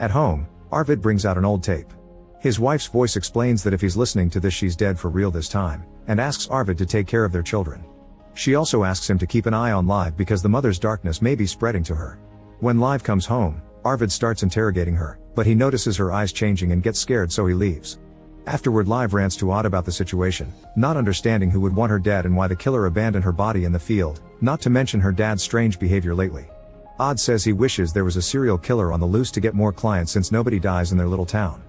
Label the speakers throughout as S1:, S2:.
S1: At home, Arvid brings out an old tape. His wife's voice explains that if he's listening to this, she's dead for real this time, and asks Arvid to take care of their children. She also asks him to keep an eye on Liv because the mother's darkness may be spreading to her. When Liv comes home, Arvid starts interrogating her, but he notices her eyes changing and gets scared, so he leaves. Afterward, Liv rants to Odd about the situation, not understanding who would want her dead and why the killer abandoned her body in the field, not to mention her dad's strange behavior lately. Odd says he wishes there was a serial killer on the loose to get more clients since nobody dies in their little town.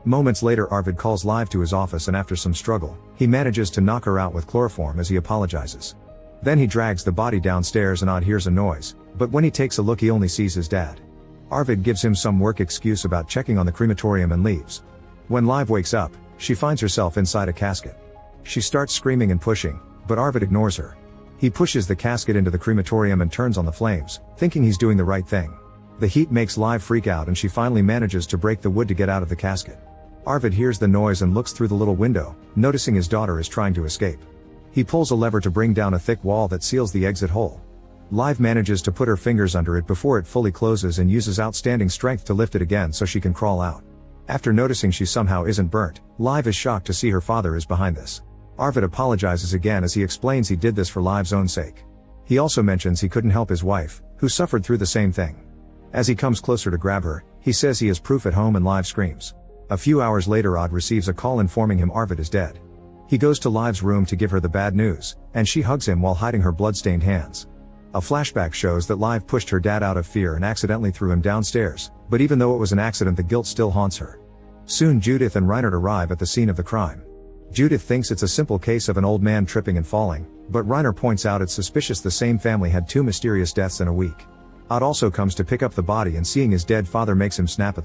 S1: Moments later, Arvid calls Liv to his office, and after some struggle, he manages to knock her out with chloroform as he apologizes. Then he drags the body downstairs and Odd hears a noise, but when he takes a look he only sees his dad. Arvid gives him some work excuse about checking on the crematorium and leaves. When Liv wakes up, she finds herself inside a casket. She starts screaming and pushing, but Arvid ignores her. He pushes the casket into the crematorium and turns on the flames, thinking he's doing the right thing. The heat makes Liv freak out and she finally manages to break the wood to get out of the casket. Arvid hears the noise and looks through the little window, noticing his daughter is trying to escape. He pulls a lever to bring down a thick wall that seals the exit hole. Liv manages to put her fingers under it before it fully closes and uses outstanding strength to lift it again so she can crawl out. After noticing she somehow isn't burnt, Liv is shocked to see her father is behind this. Arvid apologizes again as he explains he did this for Liv's own sake. He also mentions he couldn't help his wife, who suffered through the same thing. As he comes closer to grab her, he says he has proof at home and Liv screams. A few hours later, Odd receives a call informing him Arvid is dead. He goes to Liv's room to give her the bad news, and she hugs him while hiding her blood-stained hands. A flashback shows that Liv pushed her dad out of fear and accidentally threw him downstairs, but even though it was an accident, the guilt still haunts her. Soon Judith and Reinhard arrive at the scene of the crime. Judith thinks it's a simple case of an old man tripping and falling, but Reinhard points out it's suspicious the same family had two mysterious deaths in a week. Odd also comes to pick up the body and seeing his dead father makes him snap at